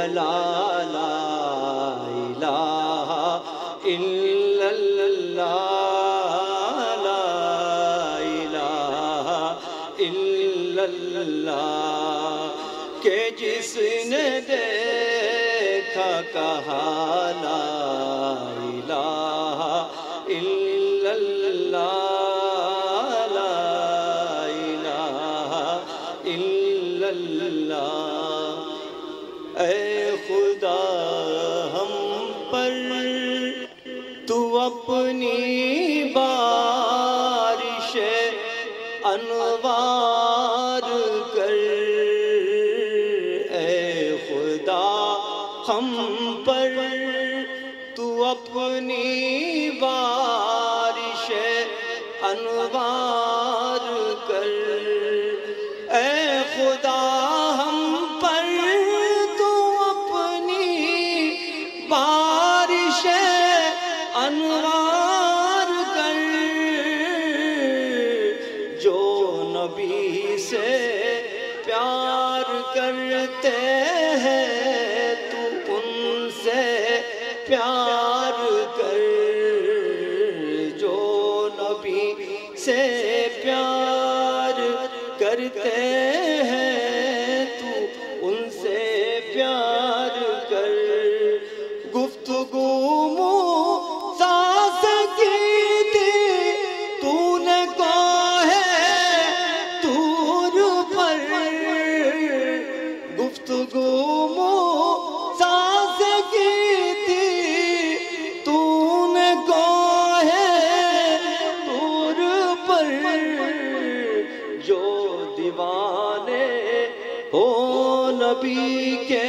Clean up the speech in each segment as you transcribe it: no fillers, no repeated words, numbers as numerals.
ولا لا الہ الا اللہ لا الہ الا اللہ کہ جس نے دیکھا کہا لا الہ الا اللہ لا الہ الا اللہ اے خدا ہم پر تو اپنی بارش انوار کر اے خدا ہم پر تو اپنی بارش انوار کر اے خدا ہم پر تو اپنی بارش انوار کر جو نبی سے پیار کرتے ہیں تو ان سے پیار کر جو نبی سے پیار کرتے ہیں تو ان سے پیار کر گفتگو موسیٰ کی تھی تو نے کوہ طور پر گفتگو موسیٰ کی تھی تو نے کوہ طور پر جو دیوانے ہو نبی کے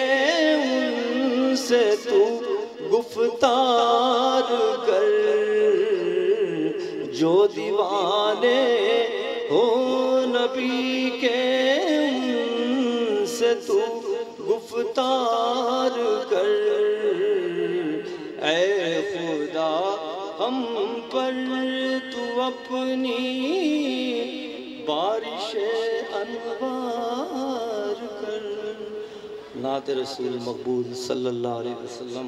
ان سے تو گفتار کر جو دیوانے ہو نبی کے ان سے تو گفتار کر اے خدا ہم پر تو اپنی بارش انوار کر نعت رسول مقبول صلی اللہ علیہ وسلم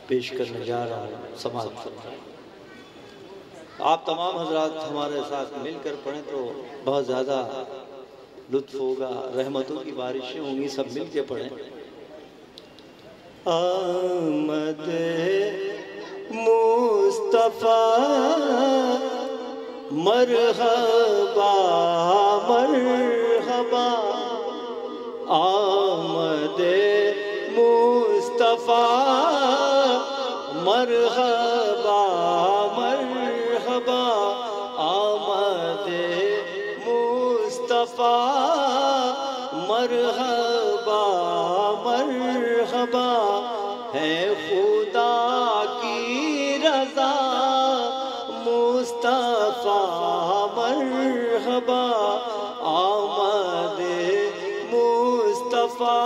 پیش کرنے جا رہا ہوں سماعت فرمائیں آپ تمام حضرات ہمارے ساتھ مل کر پڑھیں تو بہت زیادہ لطف ہوگا رحمتوں کی بارشیں ہوں گی سب مل کے پڑھیں آمد مصطفیٰ مرحبا مرحبا آمد مصطفیٰ مرحبا مرحبا آمد مصطفیٰ مرحبا مرحبا ہے خدا کی رضا مصطفیٰ مرحبا آمد مصطفیٰ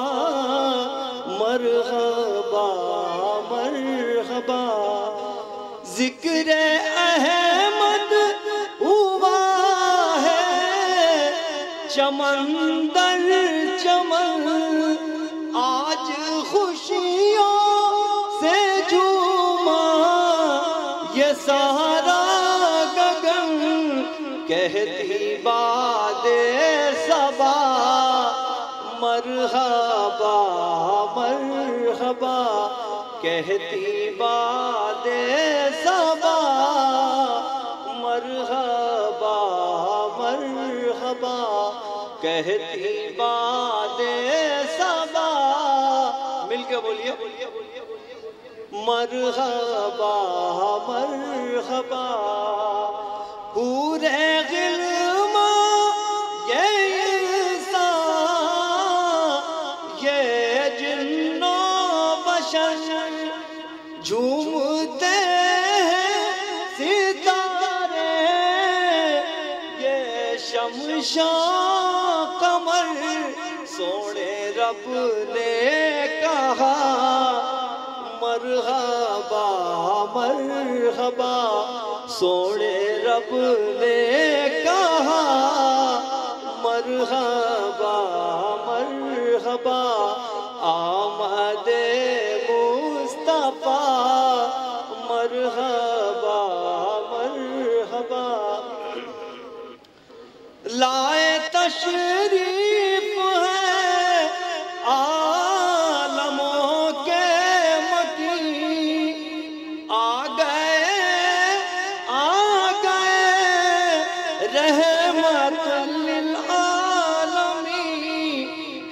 مرحبا مرحبا ذکر احمد ہوا ہے چمن در چمن آج خوشیوں سے جھوما یہ سارا گگن کہتی باد صبا مرحبا مرحبا کہتی باد صبا مرحبا مرحبا کہتی باد صبا مل کے بولیے مرحبا مرحبا پورے غلم یہ انسان یہ جن و بشر جھومتے ہیں ستارے یہ شمشاں قمر سونے رب نے کہا مرحبا مرحبا سونے رب نے کہا مرحبا مرحبا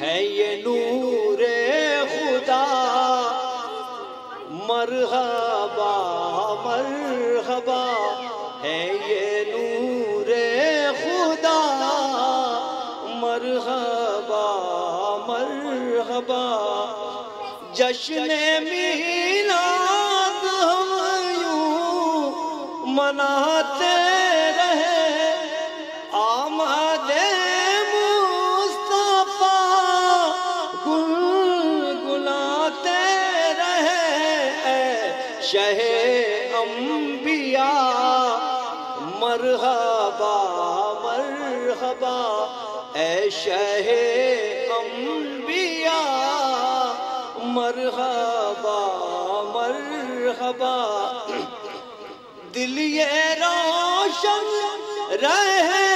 ہے یہ نور خدا مرحبا مرحبا ہے یہ نور خدا مرحبا مرحبا جشن میلاد ہم یوں مناتے رہے آمد مصطفیٰ گنگناتے رہے اے شہ انبیاء مرحبا مرحبا اے شہ انبیاء مرحبا مرحبا دل یہ روشن رہے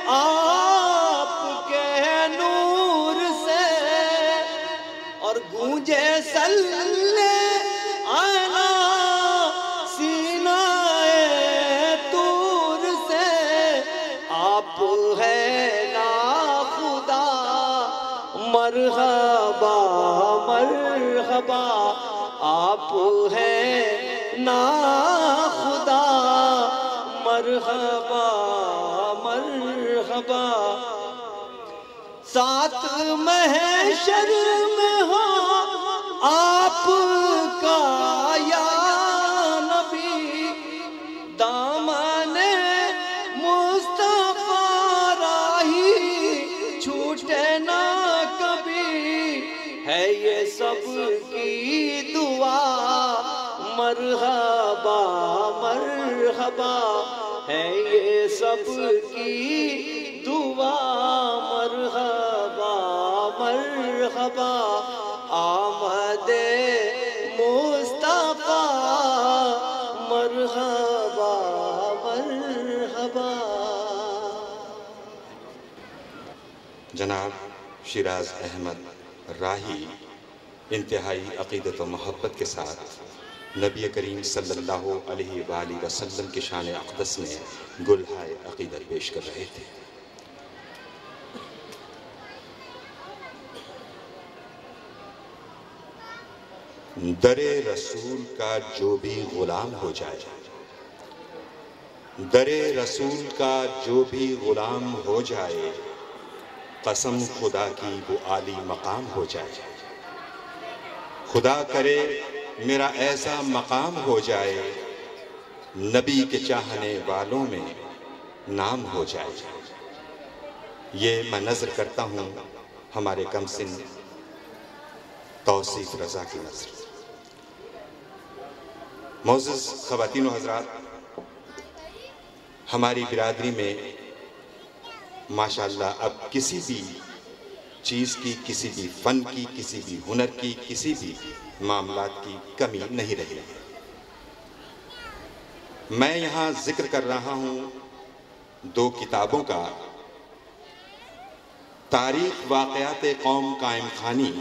آپ کے نور سے اور گونجے صلی علی سینہ طور سے آپ ہے نا خدا مرحبا مرحبا آپ ہے نا خدا مرحبا مرحبا ساتھ محشر میں ہو آپ کا یا نبی دامن مصطفیٰ راہی چھوٹے نہ کبھی ہے یہ سب کی دعا مرحبا مرحبا ہے یہ سب کی دعا مرحبا مرحبا آمد مصطفیٰ مرحبا مرحبا جناب شیراز احمد راہی انتہائی عقیدت و محبت کے ساتھ نبی کریم صلی اللہ علیہ وآلہ وسلم کی شان اقدس میں گلہائے عقیدت پیش کر رہے تھے۔ در رسول کا جو بھی غلام ہو جائے، در رسول کا جو بھی غلام ہو جائے، قسم خدا کی وہ عالی مقام ہو جائے۔ خدا کرے میرا ایسا مقام ہو جائے، نبی کے چاہنے والوں میں نام ہو جائے۔ یہ میں نظر کرتا ہوں ہمارے کم سن توصیف رضا کی نظر۔ معزز خواتین و حضرات، ہماری برادری میں ماشاءاللہ اب کسی بھی چیز کی، کسی بھی فن کی، کسی بھی ہنر کی، کسی بھی معاملات کی کمی نہیں رہی۔ میں یہاں ذکر کر رہا ہوں دو کتابوں کا، تاریخ واقعات قوم قائم خانی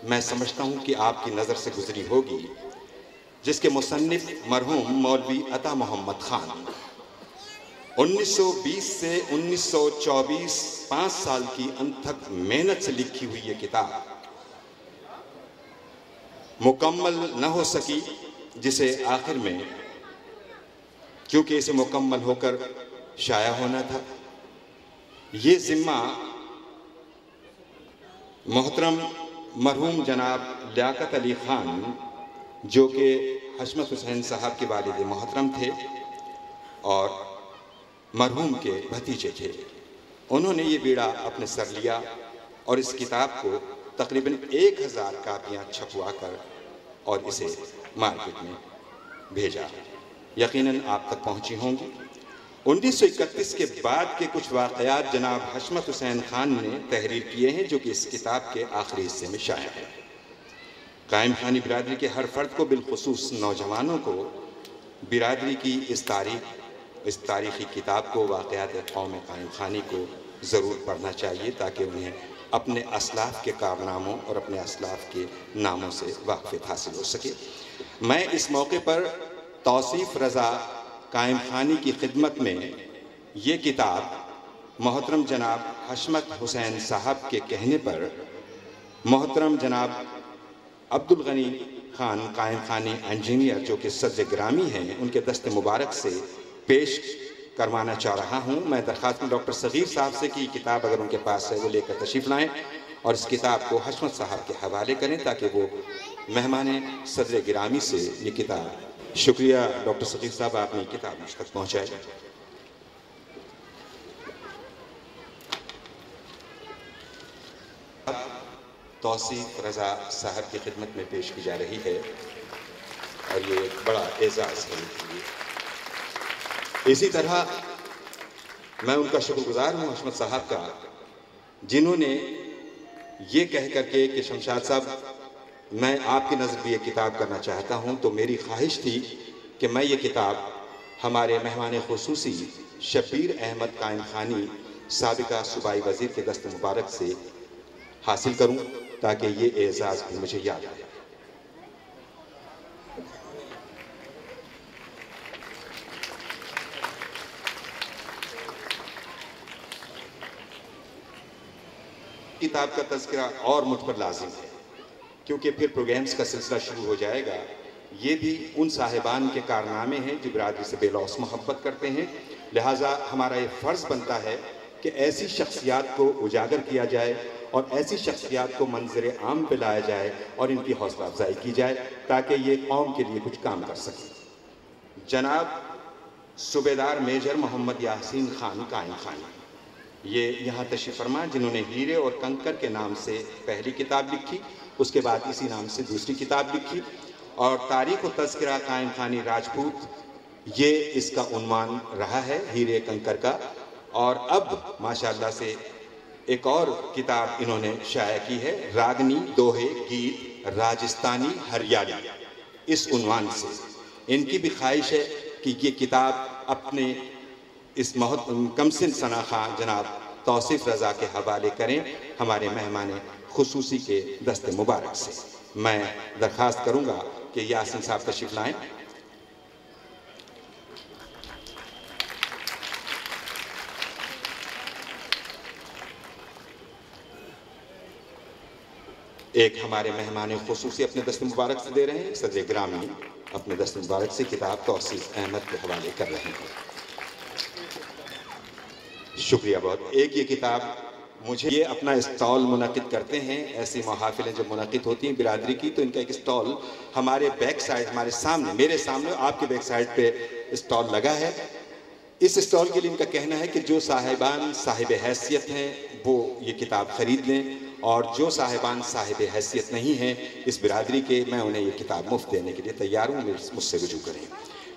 میں سمجھتا ہوں کہ آپ کی نظر سے گزری ہوگی، جس کے مصنف مرحوم مولوی عطا محمد خان 1920 سے 1924 5 سال کی انتھک محنت سے لکھی ہوئی یہ کتاب مکمل نہ ہو سکی، جسے آخر میں کیونکہ اسے مکمل ہو کر شائع ہونا تھا، یہ ذمہ محترم مرحوم جناب لیاقت علی خان جو کہ حشمت حسین صاحب کے والد محترم تھے اور مرحوم کے بھتیجے تھے، انہوں نے یہ بیڑا اپنے سر لیا اور اس کتاب کو تقریباً 1000 کاپیاں چھپوا کر اور اسے مارکیٹ میں بھیجا۔ یقیناً آپ تک پہنچی ہوں گی۔ 1931 کے بعد کے کچھ واقعات جناب حشمت حسین خان نے تحریر کیے ہیں، جو کہ اس کتاب کے آخری حصے میں شائع ہے۔ قائم خانی برادری کے ہر فرد کو، بالخصوص نوجوانوں کو، برادری کی اس تاریخی کتاب کو، واقعات قوم قائم خانی کو ضرور پڑھنا چاہیے، تاکہ انہیں اپنے اسلاف کے کارناموں اور اپنے اسلاف کے ناموں سے واقفیت حاصل ہو سکے۔ میں اس موقع پر توصیف رضا قائم خانی کی خدمت میں یہ کتاب محترم جناب حشمت حسین صاحب کے کہنے پر محترم جناب عبدالغنی خان قائم خانی انجینئر جو کہ صدر گرامی ہیں ان کے دست مبارک سے پیش کروانا چاہ رہا ہوں۔ میں درخواست میں ڈاکٹر صغیر صاحب سے کہ یہ کتاب اگر ان کے پاس ہے وہ لے کر تشریف لائیں اور اس کتاب کو حشمت صاحب کے حوالے کریں تاکہ وہ مہمان صدر گرامی سے یہ کتاب۔ شکریہ ڈاکٹر صغیر صاحب، آپ نے یہ کتاب مجھ تک پہنچائے۔ توصیف رضا صاحب کی خدمت میں پیش کی جا رہی ہے اور یہ ایک بڑا اعزاز ہے ان کے لیے۔ اسی طرح میں ان کا شکر گزار ہوں حشمت صاحب کا، جنہوں نے یہ کہہ کر کے کہ شمشاد صاحب میں آپ کی نظر بھی یہ کتاب کرنا چاہتا ہوں، تو میری خواہش تھی کہ میں یہ کتاب ہمارے مہمان خصوصی شبیر احمد قائم خانی سابقہ صوبائی وزیر کے دست مبارک سے حاصل کروں تاکہ یہ اعزاز بھی مجھے یاد آئے۔ کتاب کا تذکرہ اور مجھ پر لازم ہے کیونکہ پھر پروگرامز کا سلسلہ شروع ہو جائے گا۔ یہ بھی ان صاحبان کے کارنامے ہیں جو برادری سے بے لوث محبت کرتے ہیں، لہٰذا ہمارا یہ فرض بنتا ہے کہ ایسی شخصیات کو اجاگر کیا جائے اور ایسی شخصیات کو منظر عام پہ لایا جائے اور ان کی حوصلہ افزائی کی جائے تاکہ یہ قوم کے لیے کچھ کام کر سکیں۔ جناب صوبیدار میجر محمد یاسین خان قائم خانی یہ یہاں تشریف فرما، جنہوں نے ہیرے اور کنکر کے نام سے پہلی کتاب لکھی، اس کے بعد اسی نام سے دوسری کتاب لکھی، اور تاریخ و تذکرہ قائم خانی راجپوت یہ اس کا عنوان رہا ہے ہیرے کنکر کا۔ اور اب ماشاءاللہ سے ایک اور کتاب انہوں نے شائع کی ہے، راگنی دوہے گیت راجستانی ہریالی، اس عنوان سے۔ ان کی بھی خواہش ہے کہ یہ کتاب اپنے اس کمسن ثنا خان جناب توصیف رضا کے حوالے کریں ہمارے مہمان خصوصی کے دست مبارک سے۔ میں درخواست کروں گا کہ یاسین صاحب تشریف لائیں۔ ایک ہمارے مہمان خصوصی اپنے دست مبارک سے دے رہے ہیں، صدر گرامی اپنے دست مبارک سے کتاب توصیف احمد کے حوالے کر رہے ہیں۔ شکریہ بہت۔ ایک یہ کتاب مجھے یہ اپنا اسٹال منعقد کرتے ہیں، ایسی محافلیں جب منعقد ہوتی ہیں برادری کی تو ان کا ایک اسٹال ہمارے بیک سائڈ، ہمارے سامنے، میرے سامنے آپ کے بیک سائڈ پہ اسٹال لگا ہے۔ اس اسٹال کے لیے ان کا کہنا ہے کہ جو صاحبان صاحب حیثیت ہیں وہ یہ کتاب خرید لیں، اور جو صاحبان صاحب حیثیت نہیں ہیں اس برادری کے، میں انہیں یہ کتاب مفت دینے کے لیے تیار ہوں، مجھ سے رجوع کریں۔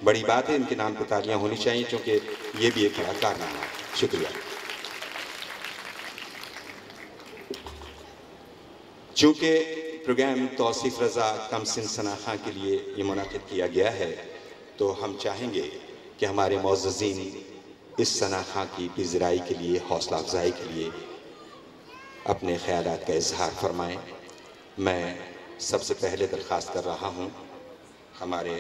بڑی بات ہے، ان کے نام پہ تالیاں ہونی چاہیے کیونکہ یہ بھی ایک بڑا کارنامہ ہے۔ شکریہ۔ چونکہ پروگرام توصیف رضا کمسن ثنا خان کے لیے یہ منعقد کیا گیا ہے تو ہم چاہیں گے کہ ہمارے معززین اس ثنا خان کی پذیرائی کے لیے، حوصلہ افزائی کے لیے اپنے خیالات کا اظہار فرمائیں۔ میں سب سے پہلے درخواست کر رہا ہوں ہمارے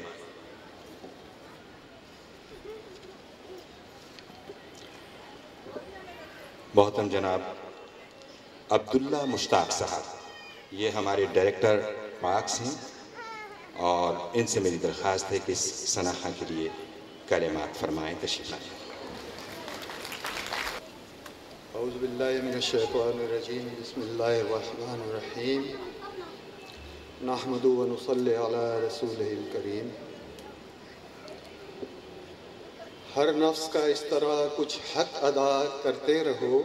محترم جناب عبداللہ مشتاق صاحب، یہ ہمارے ڈائریکٹر پارکس ہیں، اور ان سے میری درخواست ہے کہ اس ثنا خان کے لیے کلمات فرمائیں، تشریف لائیں۔ اعوذ باللہ من الشیطان الرجیم، بسم اللہ الرحمن الرحیم، نحمد و نصلی علی رسولہ الکریم۔ ہر نفس کا اس طرح کچھ حق ادا کرتے رہو،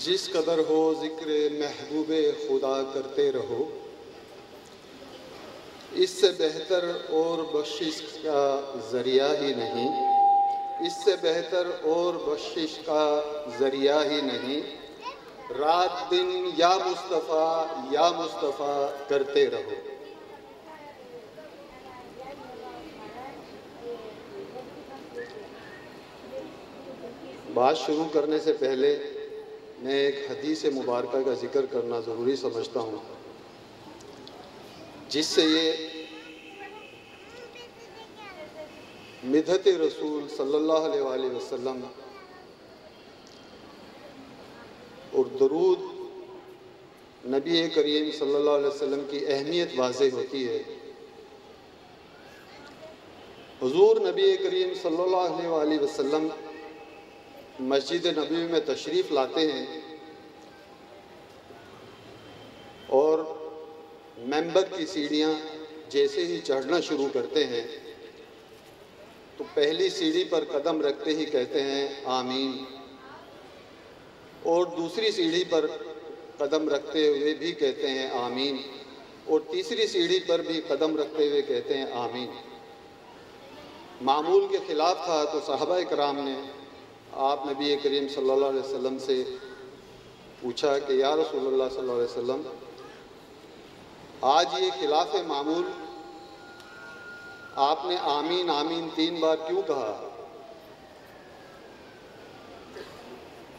جس قدر ہو ذکر محبوب خدا کرتے رہو، اس سے بہتر اور بخشش کا ذریعہ ہی نہیں، اس سے بہتر اور بخشش کا ذریعہ ہی نہیں، رات دن یا مصطفیٰ کرتے رہو۔ بات شروع کرنے سے پہلے میں ایک حدیث مبارکہ کا ذکر کرنا ضروری سمجھتا ہوں، جس سے یہ مدحت رسول صلی اللہ علیہ وآلہ وسلم درود نبی کریم صلی اللہ علیہ وسلم کی اہمیت واضح ہوتی ہے۔ حضور نبی کریم صلی اللہ علیہ وسلم مسجد نبوی میں تشریف لاتے ہیں اور منبر کی سیڑھیاں جیسے ہی چڑھنا شروع کرتے ہیں تو پہلی سیڑھی پر قدم رکھتے ہی کہتے ہیں آمین، اور دوسری سیڑھی پر قدم رکھتے ہوئے بھی کہتے ہیں آمین، اور تیسری سیڑھی پر بھی قدم رکھتے ہوئے کہتے ہیں آمین۔ معمول کے خلاف تھا تو صحابہ کرام نے آپ نبی کریم صلی اللہ علیہ وسلم سے پوچھا کہ یا رسول اللہ صلی اللہ علیہ وسلم، آج یہ خلاف معمول آپ نے آمین آمین 3 بار کیوں کہا؟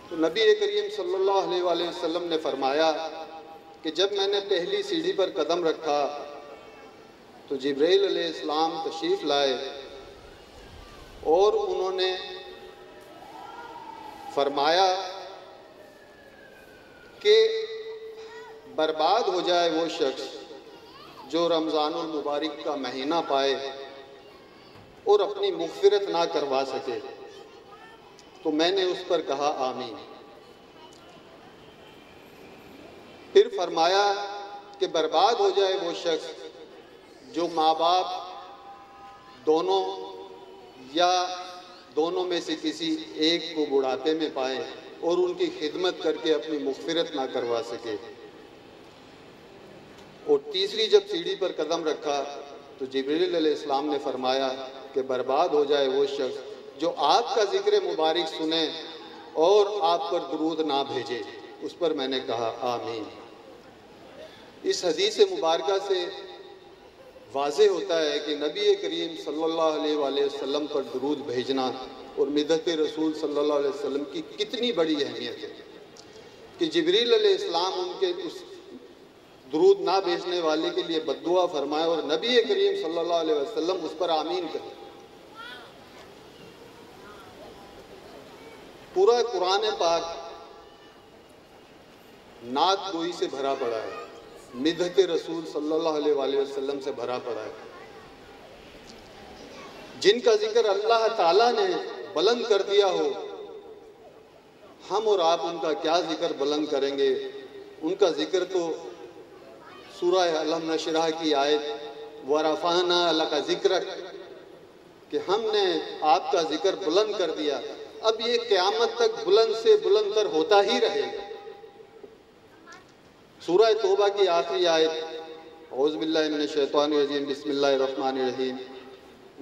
تو نبی کریم صلی اللہ علیہ وسلم نے فرمایا کہ جب میں نے پہلی سیڑھی پر قدم رکھا تو جبرائیل علیہ السلام تشریف لائے اور انہوں نے فرمایا کہ برباد ہو جائے وہ شخص جو رمضان المبارک کا مہینہ پائے اور اپنی مغفرت نہ کروا سکے۔ تو میں نے اس پر کہا آمین۔ پھر فرمایا کہ برباد ہو جائے وہ شخص جو ماں باپ دونوں یا دونوں میں سے کسی ایک کو بڑھاپے میں پائے اور ان کی خدمت کر کے اپنی مغفرت نہ کروا سکے۔ اور تیسری جب سیڑھی پر قدم رکھا تو جبرائیل علیہ السلام نے فرمایا کہ برباد ہو جائے وہ شخص جو آپ کا ذکر مبارک سنے اور آپ پر درود نہ بھیجے۔ اس پر میں نے کہا آمین۔ اس حدیث مبارکہ سے واضح ہوتا ہے کہ نبی کریم صلی اللہ علیہ وسلم پر درود بھیجنا اور مدحت رسول صلی اللہ علیہ وسلم کی کتنی بڑی اہمیت ہے کہ جبرائیل علیہ السلام ان کے اس درود نہ بھیجنے والے کے لیے بددعا فرمائے اور نبی کریم صلی اللہ علیہ وسلم اس پر آمین کہے۔ پورا قرآن پاک نعت گوئی سے بھرا پڑا ہے، مدحت رسول صلی اللہ علیہ وسلم سے بھرا پڑا ہے۔ جن کا ذکر اللہ تعالیٰ نے بلند کر دیا ہو، ہم اور آپ ان کا کیا ذکر بلند کریں گے؟ ان کا ذکر تو سورہ الم نشرح کی آیت وَرَفَعْنَا لَكَ ذِكْرَكَ کہ ہم نے آپ کا ذکر بلند کر دیا۔ اب یہ قیامت تک بلند سے بلند تر ہوتا ہی رہے گا۔ سورہ توبہ کی آخری آیت اعوذ باللہ من الشیطان الرجیم بسم اللہ الرحمن الرحیم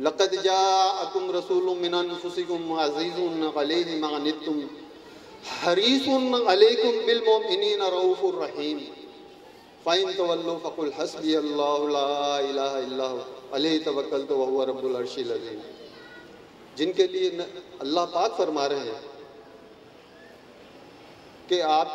لَقَدْ جَاءَكُمْ رَسُولٌ مِّنْ أَنفُسِكُمْ عَزِيزٌ عَلَيْهِ مَا عَنِتُّمْ حَرِيصٌ عَلَيْكُمْ بِالْمُؤْمِنِينَ رَءُوفٌ رَحِيمٌ فَإِن تَوَلُّوا فَقُلْ حَسْبِيَ اللَّهُ لَا إِلَٰهَ إِلَّا هُوَ عَلَيْهِ تَوَكَّلْتُ وَهُوَ رَبُّ الْعَرْشِ الْعَظِيمِ، جن کے لیے اللہ پاک فرما رہے ہیں کہ آپ